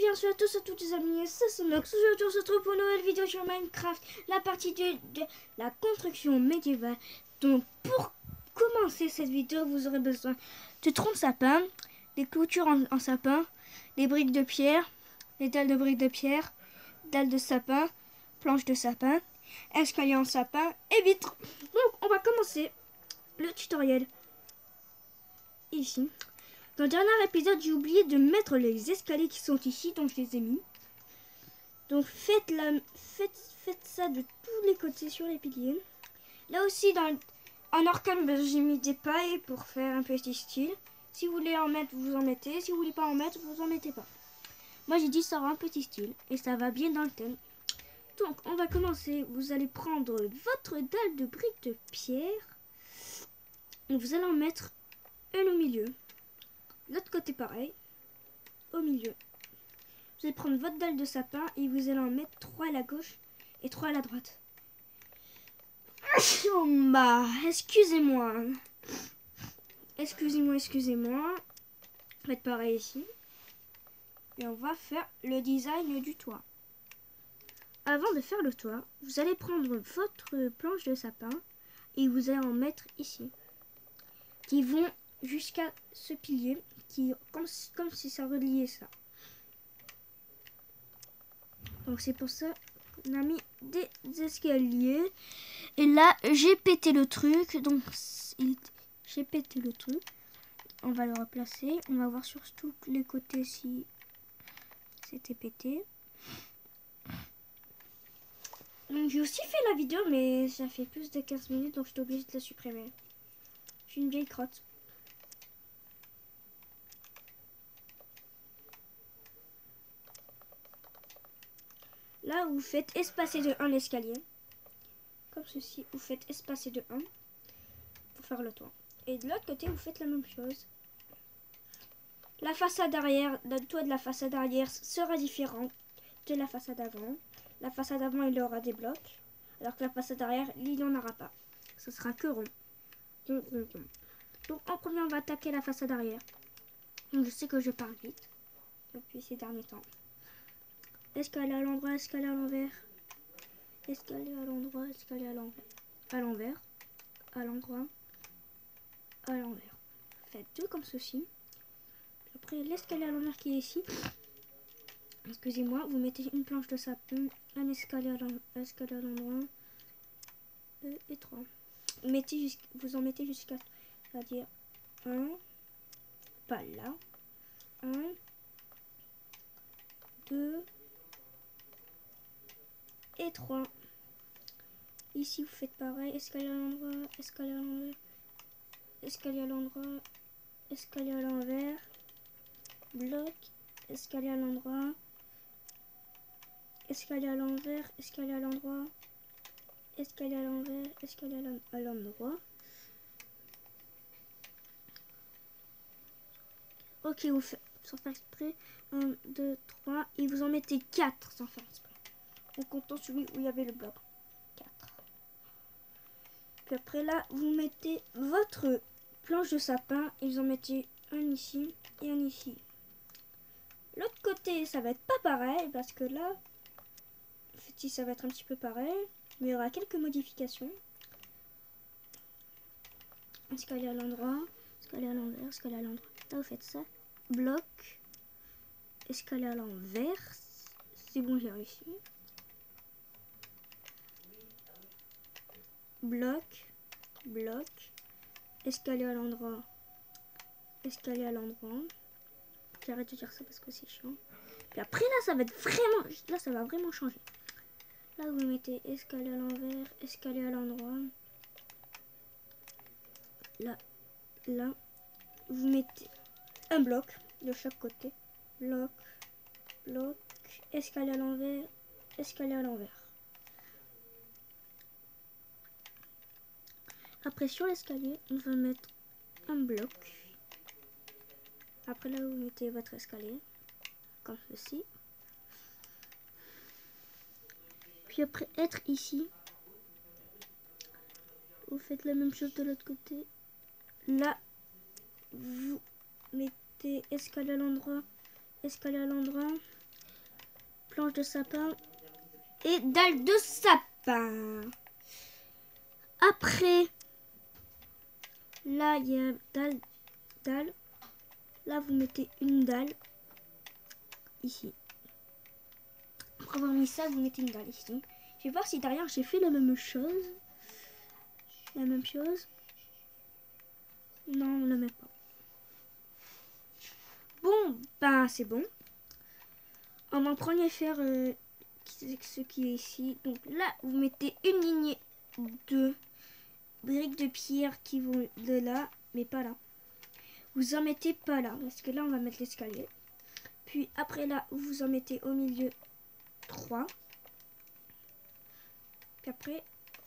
Bonjour à tous et à toutes les amis, c'est Sonox. Aujourd'hui on se retrouve pour une nouvelle vidéo sur Minecraft, la partie de la construction médiévale. Donc pour commencer cette vidéo, vous aurez besoin de troncs de sapin, des clôtures en sapin, des briques de pierre, des dalles de briques de pierre, dalles de sapin, planches de sapin, escalier en sapin et vitres. Donc on va commencer le tutoriel ici. Dans le dernier épisode, j'ai oublié de mettre les escaliers qui sont ici, donc je les ai mis. Donc faites ça de tous les côtés sur les piliers. Là aussi, en Orcam, j'ai mis des pailles pour faire un petit style. Si vous voulez en mettre, vous en mettez. Si vous voulez pas en mettre, vous en mettez pas. Moi, j'ai dit ça aura un petit style et ça va bien dans le thème. Donc, on va commencer. Vous allez prendre votre dalle de briques de pierre et vous allez en mettre une au milieu. L'autre côté pareil, au milieu. Vous allez prendre votre dalle de sapin et vous allez en mettre 3 à la gauche et 3 à la droite. Oh bah, excusez-moi. Excusez-moi. On va être pareil ici. Et on va faire le design du toit. Avant de faire le toit, vous allez prendre votre planche de sapin et vous allez en mettre ici. Qui vont jusqu'à ce pilier, comme si ça reliait ça. Donc c'est pour ça qu'on a mis des escaliers. Et là, j'ai pété le truc. Donc j'ai pété le truc. On va le replacer. On va voir sur tous les côtés si c'était pété. Donc j'ai aussi fait la vidéo, mais ça fait plus de 15 minutes, donc je suis obligée de la supprimer. Je suis une vieille crotte. Là, vous faites espacer de 1 l'escalier. Comme ceci, vous faites espacer de 1 pour faire le toit. Et de l'autre côté, vous faites la même chose. La façade arrière, le toit de la façade arrière sera différent de la façade avant. La façade avant, il aura des blocs. Alors que la façade arrière, il n'en aura pas. Ce sera que rond. Donc en premier, on va attaquer la façade arrière. Donc, je sais que je parle vite depuis ces derniers temps. Escalier à l'endroit, escalier à l'envers. Escalier à l'endroit, escalier à l'envers. À l'envers, à l'endroit, à l'envers. Faites deux comme ceci. Après l'escalier à l'envers qui est ici. Excusez-moi, vous mettez une planche de sapin, un escalier à l'endroit et 3. Vous en mettez jusqu'à, c'est-à-dire 1, pas là, 1, 2 et 3. Ici vous faites pareil, escalier à l'endroit, escalier à l'envers, escalier à l'endroit, escalier à l'envers, bloc, escalier à l'endroit, escalier à l'envers, escalier à l'endroit, escalier à l'envers, escalier à l'endroit. Ok, vous faites sans faire exprès 1, 2, 3 et vous en mettez 4 sans faire exprès. En comptant celui où il y avait le bloc. 4. Puis après là, vous mettez votre planche de sapin et vous en mettez un ici et un ici. L'autre côté, ça va être pas pareil parce que là, en fait, si ça va être un petit peu pareil, mais il y aura quelques modifications. Escalier à l'endroit, escalier à l'envers, escalier à l'endroit. Là, vous faites ça. Bloc, escalier à l'envers. C'est bon, j'ai réussi. Bloc, escalier à l'endroit, escalier à l'endroit. J'arrête de dire ça parce que c'est chiant. Puis après là, ça va être vraiment, là ça va vraiment changer. Là vous mettez escalier à l'envers, escalier à l'endroit. Là, vous mettez un bloc de chaque côté. Bloc, escalier à l'envers, escalier à l'envers. Après sur l'escalier, on va mettre un bloc. Après là, vous mettez votre escalier, comme ceci. Puis après être ici, vous faites la même chose de l'autre côté. Là, vous mettez escalier à l'endroit, planche de sapin et dalle de sapin. Après, là, il y a dalle. Là, vous mettez une dalle ici. Après avoir mis ça, vous mettez une dalle ici. Je vais voir si derrière, j'ai fait la même chose. La même chose. Non, on ne la met pas. Bon, ben, c'est bon. On va en premier faire ce qui est ici. Donc là, vous mettez une lignée de briques de pierre qui vont de là, mais pas là. Vous en mettez pas là, parce que là, on va mettre l'escalier. Puis après là, vous en mettez au milieu 3. Puis après,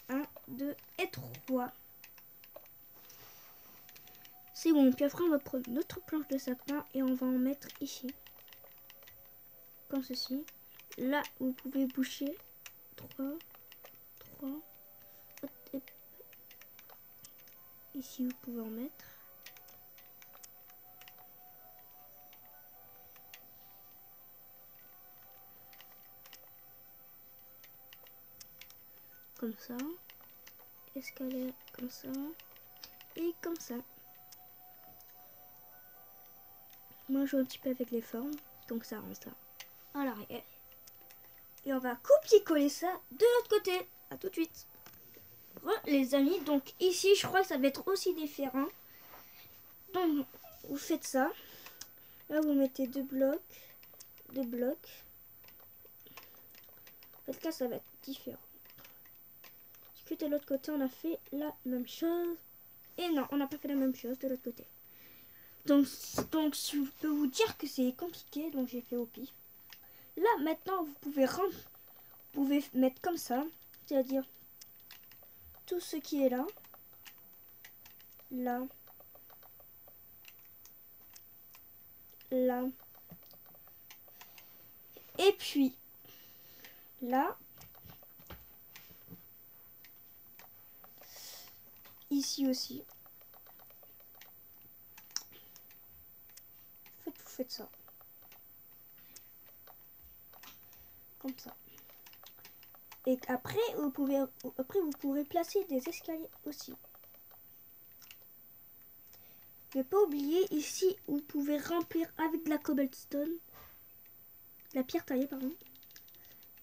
1, 2 et 3. C'est bon. Puis après, on va prendre notre planche de sapin et on va en mettre ici. Comme ceci. Là, vous pouvez boucher. 3. Hop. Ici, vous pouvez en mettre. Comme ça. Escalier comme ça. Et comme ça. Moi, je joue un petit peu avec les formes. Donc ça rend ça à l'arrière. Et on va copier-coller ça de l'autre côté. À tout de suite. Les amis, donc ici, je crois que ça va être aussi différent. Donc, vous faites ça. Là, vous mettez deux blocs. En fait, là, ça va être différent. Parce que de l'autre côté, on a fait la même chose. Et non, on n'a pas fait la même chose de l'autre côté. Donc, je peux vous dire que c'est compliqué. Donc, j'ai fait au pif. Là, maintenant, vous pouvez mettre comme ça. C'est-à-dire, tout ce qui est là. Là. Et puis, là. Ici aussi. Vous faites ça. Comme ça. Et après, vous pourrez placer des escaliers aussi. Ne pas oublier, ici, vous pouvez remplir avec de la cobblestone. La pierre taillée, pardon.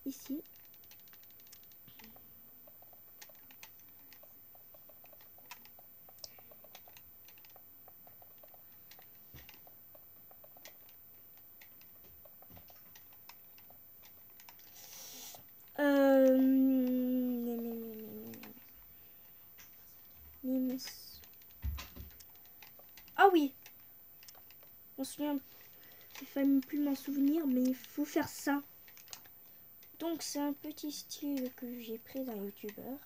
Ici. Ah oui. On se souvient. Il fallait plus m'en souvenir, mais il faut faire ça. Donc c'est un petit style que j'ai pris d'un youtubeur.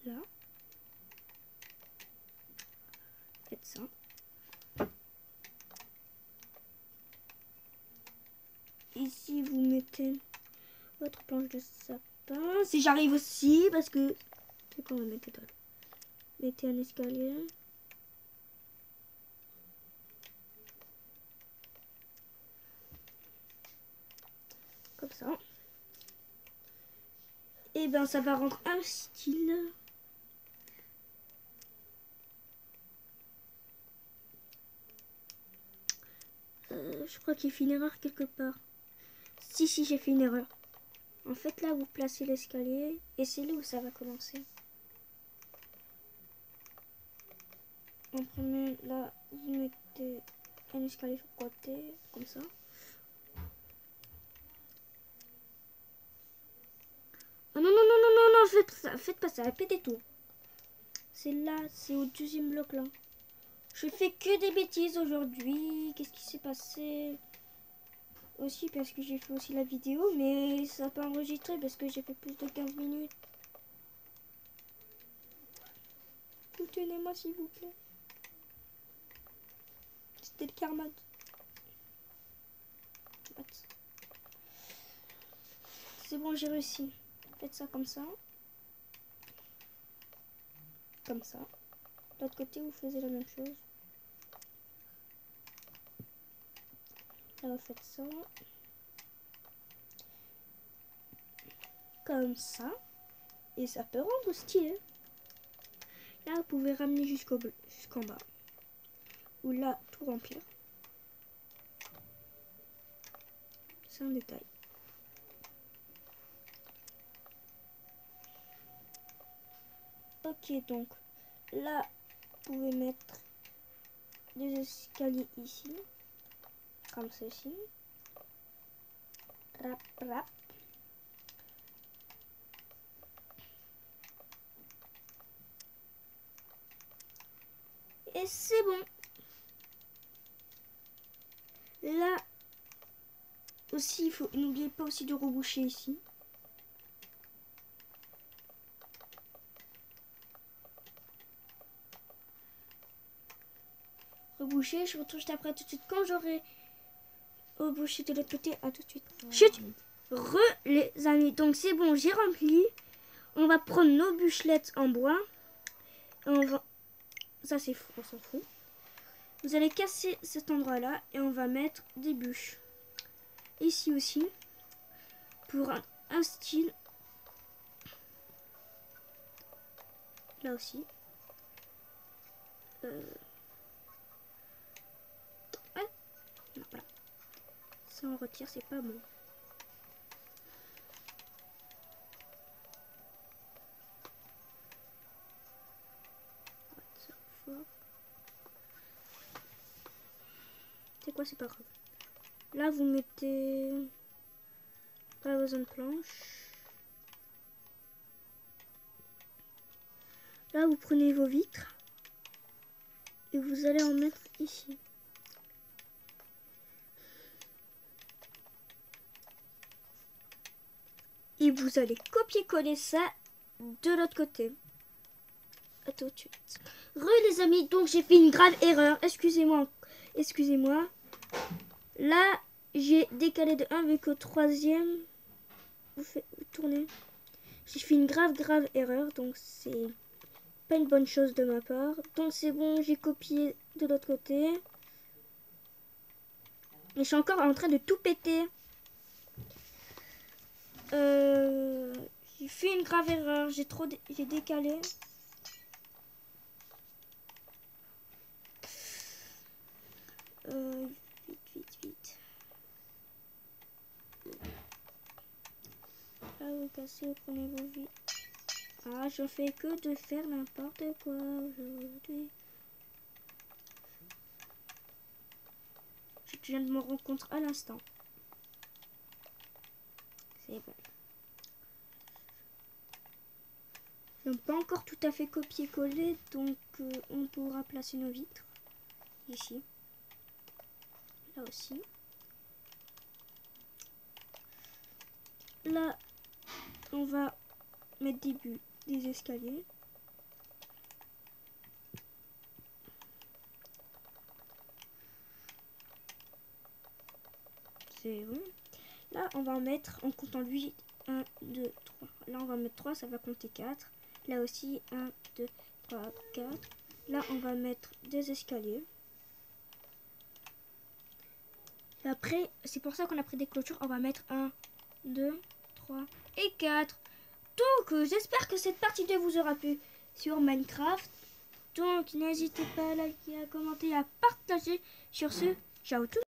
Là. Faites ça. Ici vous mettez votre planche de sapin. Si j'arrive aussi, parce que c'est quoi on va mettre toi. Mettez un escalier. Comme ça. Et ben ça va rendre un style. Je crois qu'il fait une erreur quelque part. Si, j'ai fait une erreur. En fait, là, vous placez l'escalier et c'est là où ça va commencer. En premier, là, vous mettez un escalier sur le côté, comme ça. Oh non, faites pas ça, répétez tout. C'est là, c'est au deuxième bloc, là. Je fais que des bêtises aujourd'hui. Qu'est-ce qui s'est passé? Aussi parce que j'ai fait aussi la vidéo, mais ça n'a pas enregistré parce que j'ai fait plus de 15 minutes. Soutenez-moi s'il vous plaît. C'était le karma. C'est bon, j'ai réussi. Faites ça comme ça. comme ça. De l'autre côté, vous faisiez la même chose. Là, vous faites ça. Comme ça. Et ça peut rendre stylé. Là, vous pouvez ramener jusqu'en bas. Ou là, tout remplir. C'est un détail. Ok, donc là, vous pouvez mettre des escaliers ici. Comme ceci. Rap, rap. Et c'est bon. Là aussi, n'oubliez pas aussi de reboucher ici. Reboucher, je retrouve juste après tout de suite quand j'aurai rebouché de l'autre côté. À tout de suite. Chut. Les amis, donc c'est bon, j'ai rempli. On va prendre nos bûchelettes en bois. Et on va... Ça c'est fou, on s'en fout. Vous allez casser cet endroit là et on va mettre des bûches. Ici aussi. Pour un style. Là aussi. Ouais. Non, voilà. Ça on retire, c'est pas bon. C'est quoi, c'est pas grave. Là vous mettez pas besoin de planche. Là vous prenez vos vitres et vous allez en mettre ici. Et vous allez copier-coller ça de l'autre côté. À tout de suite. Les amis, donc j'ai fait une grave erreur. Excusez-moi. Excusez-moi. Là, j'ai décalé de 1 vu qu'au troisième, vous tournez. J'ai fait une grave erreur. Donc c'est pas une bonne chose de ma part. Donc c'est bon, j'ai copié de l'autre côté. Et je suis encore en train de tout péter. J'ai fait une grave erreur. J'ai décalé. Vite. Là, vous cassez, vous prenez vos vies. Ah, je fais que de faire n'importe quoi aujourd'hui. Je viens de me rendre compte à l'instant. C'est bon. Je n'ai pas encore tout à fait copier-coller, donc on pourra placer nos vitres ici. Là aussi. Là, on va mettre des escaliers. C'est bon. Là, on va en mettre en comptant lui 1, 2, 3. Là, on va mettre 3, ça va compter 4. Là aussi, 1, 2, 3, 4. Là, on va mettre des escaliers. Et après, c'est pour ça qu'on a pris des clôtures. On va mettre 1, 2, 3 et 4. Donc, j'espère que cette partie 2 vous aura plu sur Minecraft. Donc, n'hésitez pas à liker, à commenter, à partager. Sur ce, ciao tout le monde.